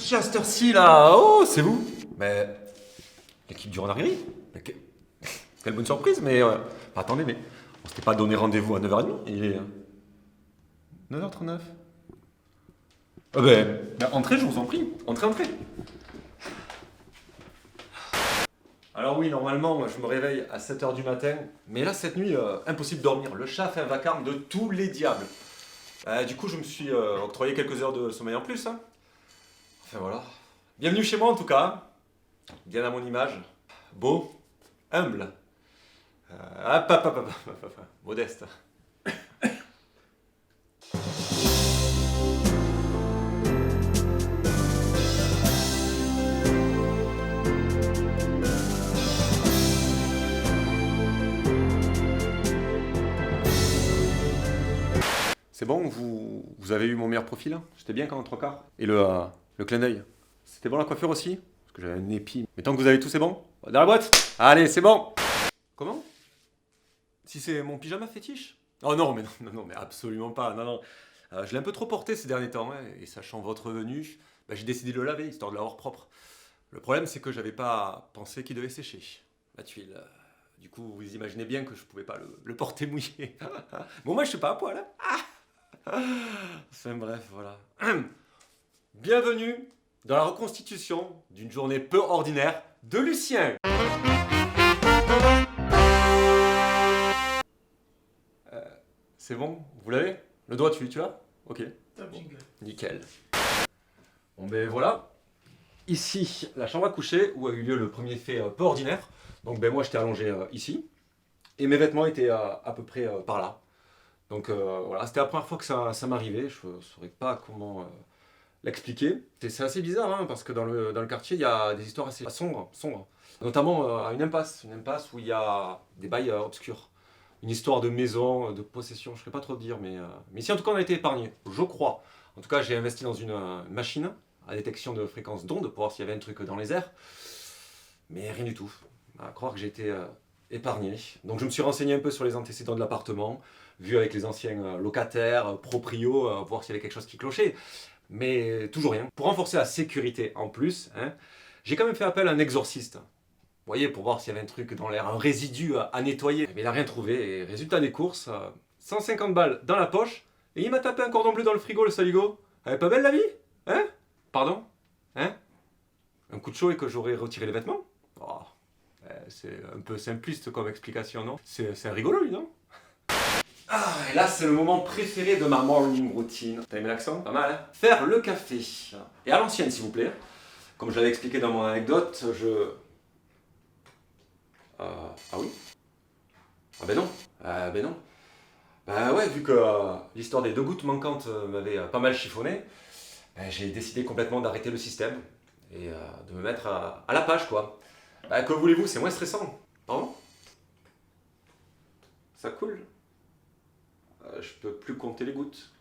qui à cette heure-ci là? Oh, c'est vous? Mais l'équipe du Renard Gris? Quelle bonne surprise, mais attendez, mais on s'était pas donné rendez-vous à 9h30, il est 9h39. Ah ben, entrez, je vous en prie, entrez, entrez. Alors oui, normalement, je me réveille à 7h du matin, mais là, cette nuit, impossible de dormir. Le chat fait un vacarme de tous les diables. Du coup, je me suis octroyé quelques heures de sommeil en plus. Hein. Enfin voilà. Bienvenue chez moi en tout cas. Bien à mon image. Beau, humble, modeste. C'est bon, vous avez eu mon meilleur profil hein. J'étais bien quand en 3/4. Et le clin d'œil. C'était bon la coiffure aussi? Parce que j'avais un épi. Mais tant que vous avez tout, c'est bon? Dans la boîte? Allez, c'est bon! Comment? Si c'est mon pyjama fétiche? Oh non, mais non, mais absolument pas. Non, non. Je l'ai un peu trop porté ces derniers temps, hein, et sachant votre venue, j'ai décidé de le laver, histoire de l'avoir propre. Le problème, c'est que j'avais pas pensé qu'il devait sécher. La tuile. Du coup, vous imaginez bien que je pouvais pas le porter mouillé. Bon, moi, je suis pas à poil, hein. Enfin bref, voilà. Bienvenue dans la reconstitution d'une journée peu ordinaire de Lucien. C'est bon? Vous l'avez? Le doigt, tu l'as? Ok. Top jingle. Nickel. Bon ben voilà. Ici, la chambre à coucher où a eu lieu le premier fait peu ordinaire. Donc ben moi j'étais allongé ici. Et mes vêtements étaient à peu près par là. Donc voilà, c'était la première fois que ça m'arrivait. Je ne saurais pas comment l'expliquer. C'est assez bizarre hein, parce que dans le quartier, il y a des histoires assez sombres. Notamment à une impasse où il y a des bails obscurs. Une histoire de maison, de possession, je ne saurais pas trop dire, mais ici en tout cas on a été épargné, je crois. En tout cas j'ai investi dans une machine à détection de fréquences d'ondes pour voir s'il y avait un truc dans les airs. Mais rien du tout. À croire que j'ai été épargné. Donc je me suis renseigné un peu sur les antécédents de l'appartement, vu avec les anciens locataires, proprios, voir s'il y avait quelque chose qui clochait. Mais toujours rien. Pour renforcer la sécurité en plus, hein, j'ai quand même fait appel à un exorciste. Vous voyez, pour voir s'il y avait un truc dans l'air, un résidu à nettoyer. Mais il n'a rien trouvé. Et résultat des courses, 150 balles dans la poche. Et il m'a tapé un cordon bleu dans le frigo, le saligo. Elle est pas belle la vie? Hein? Pardon? Hein? Un coup de chaud et que j'aurais retiré les vêtements? Oh, c'est un peu simpliste comme explication, non? C'est rigolo, lui, non? Ah, et là, c'est le moment préféré de ma morning routine. T'as aimé l'accent? Pas mal, hein? Faire le café. Et à l'ancienne, s'il vous plaît. Comme je l'avais expliqué dans mon anecdote, ah oui? Ah ben non. Ben non. Bah ouais, vu que l'histoire des 2 gouttes manquantes m'avait pas mal chiffonné, j'ai décidé complètement d'arrêter le système et de me mettre à la page, quoi. Que voulez-vous, c'est moins stressant. Pardon? Ça coule? Je peux plus compter les gouttes.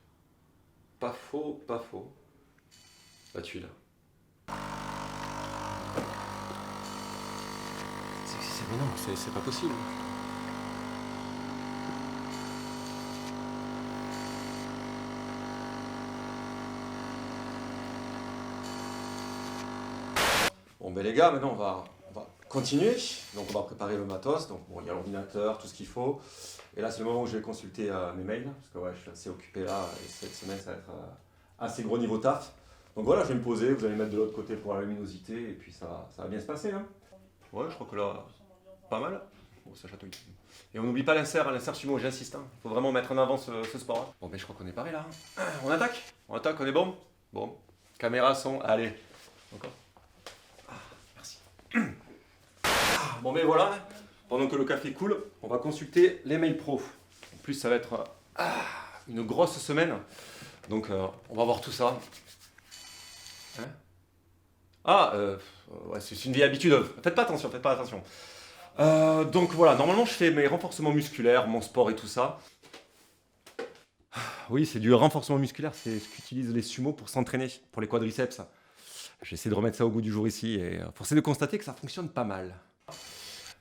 Pas faux, pas faux. La tuile. Mais non, c'est pas possible. Bon ben les gars, maintenant on va continuer. Donc on va préparer le matos. Donc bon, il y a l'ordinateur, tout ce qu'il faut. Et là c'est le moment où je vais consulter mes mails. Parce que ouais, je suis assez occupé là. Et cette semaine ça va être assez gros niveau taf. Donc voilà, je vais me poser, vous allez mettre de l'autre côté pour la luminosité. Et puis ça va bien se passer. Hein. Ouais, je crois que là, pas mal. Oh, ça chatouille. Et on n'oublie pas l'insert sumo, j'insiste. Il faut vraiment mettre en avant ce sport. Hein. Bon, ben je crois qu'on est paré là. On attaque, on est bon? Bon. Caméra, son, allez. Encore. Merci. Bon, ben voilà. Pendant que le café coule, on va consulter les mails pro. En plus, ça va être une grosse semaine. Donc, on va voir tout ça. Hein? Ouais, c'est une vieille habitude. Faites pas attention. Donc voilà, normalement je fais mes renforcements musculaires, mon sport et tout ça. Oui, c'est du renforcement musculaire, c'est ce qu'utilisent les sumos pour s'entraîner, pour les quadriceps. J'essaie de remettre ça au goût du jour ici et force est de constater que ça fonctionne pas mal.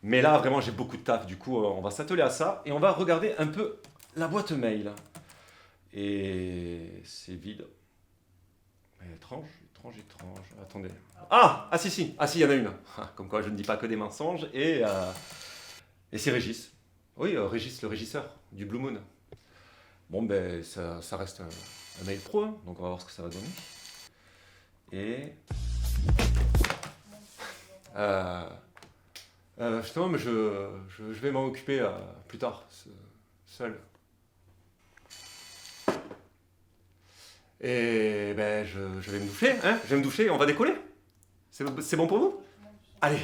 Mais là, vraiment, j'ai beaucoup de taf, du coup, on va s'atteler à ça et on va regarder un peu la boîte mail. Et c'est vide. Mais étrange. Étrange, étrange. Attendez. Ah, si, il y en a une. Ah, comme quoi je ne dis pas que des mensonges. Et c'est Régis. Oui, Régis, le régisseur du Blue Moon. Bon, ben, ça reste un mail pro, hein, donc on va voir ce que ça va donner. Et... justement, mais je vais m'en occuper plus tard, seul. Et ben, je vais me doucher, hein, je vais me doucher et on va décoller. C'est bon pour vous? Allez.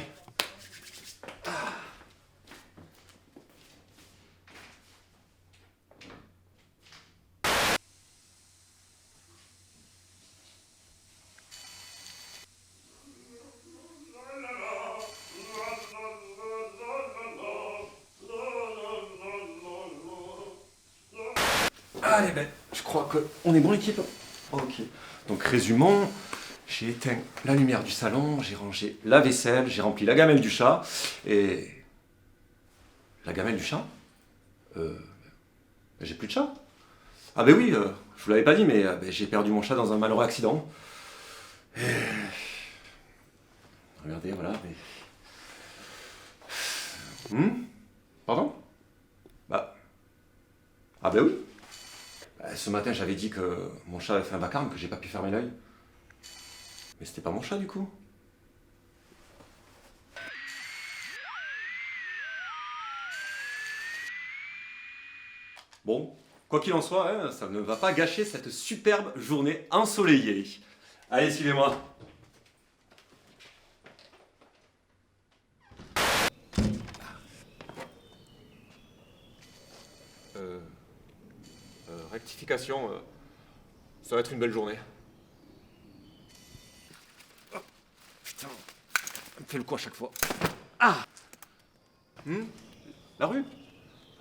Allez, ben, je crois qu'on est bon l'équipe. Ok. Donc résumons, j'ai éteint la lumière du salon, j'ai rangé la vaisselle, j'ai rempli la gamelle du chat et... La gamelle du chat j'ai plus de chat. Ah ben oui, je vous l'avais pas dit, mais ben, j'ai perdu mon chat dans un malheureux accident. Et... Regardez, voilà. Mais... Pardon? Bah... Ah ben oui. Ce matin, j'avais dit que mon chat avait fait un vacarme, que j'ai pas pu fermer l'œil. Mais c'était pas mon chat du coup. Bon, quoi qu'il en soit, hein, ça ne va pas gâcher cette superbe journée ensoleillée. Allez, suivez-moi. Rectification, ça va être une belle journée. Oh, putain, ça me fait le coup à chaque fois. Ah La rue?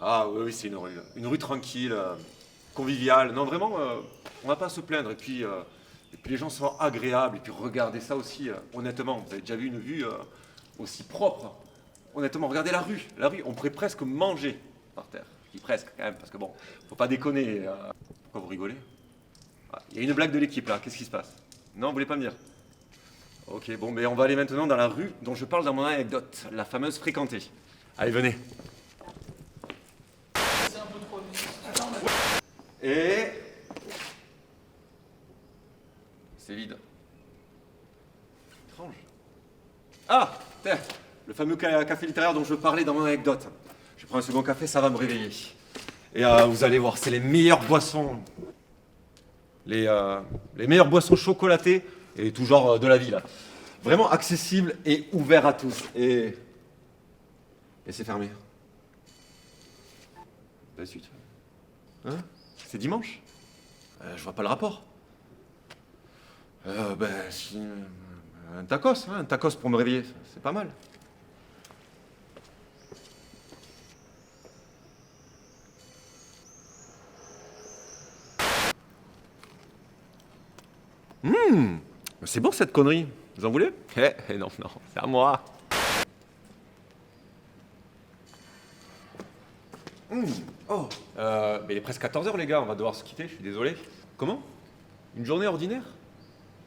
Ah oui, oui, c'est une rue tranquille, conviviale. Non, vraiment, on va pas se plaindre. Et puis les gens sont agréables. Et puis regardez ça aussi, honnêtement, vous avez déjà vu une vue aussi propre. Honnêtement, regardez la rue. La rue, on pourrait presque manger par terre. Je dis presque quand même, parce que bon, faut pas déconner. Pourquoi vous rigolez? Ah, il y a une blague de l'équipe là, qu'est-ce qui se passe? Non, vous voulez pas me dire? Ok, bon, mais on va aller maintenant dans la rue dont je parle dans mon anecdote, la fameuse fréquentée. Allez, venez. C'est un peu trop vite. Et... C'est vide. Étrange. Ah, tiens, le fameux café littéraire dont je parlais dans mon anecdote. Je prends un second café, ça va me réveiller. Et vous allez voir, c'est les meilleures boissons. Les meilleures boissons chocolatées et tout genre de la vie, là. Vraiment accessible et ouvert à tous. Et c'est fermé. La suite. Hein? C'est dimanche? Je vois pas le rapport. Un tacos, hein, un tacos pour me réveiller, c'est pas mal. C'est bon cette connerie. Vous en voulez? Non, non, c'est à moi. Oh, mais il est presque 14 h les gars, on va devoir se quitter, je suis désolé. Comment? Une journée ordinaire?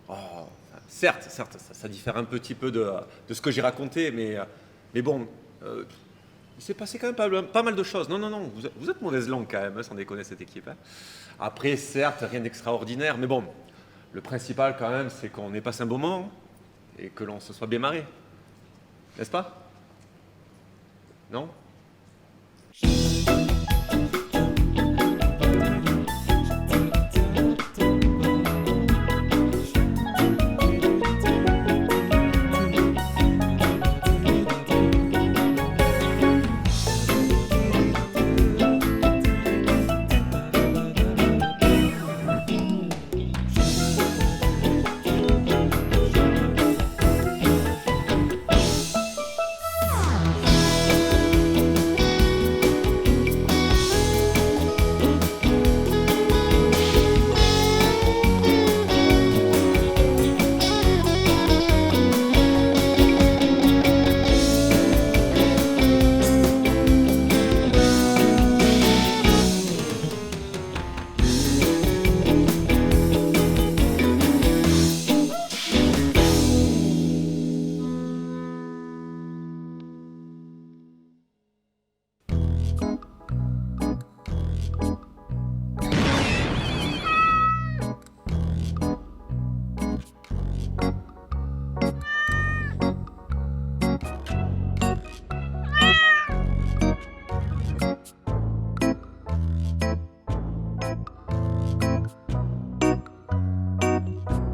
Oh, certes, ça diffère un petit peu de ce que j'ai raconté, mais bon, il s'est passé quand même pas mal de choses. Non, vous êtes mauvaise langue quand même, hein, sans déconner cette équipe. Hein. Après, certes, rien d'extraordinaire, mais bon, le principal quand même, c'est qu'on ait passé un bon moment et que l'on se soit bien marré. N'est-ce pas? Non?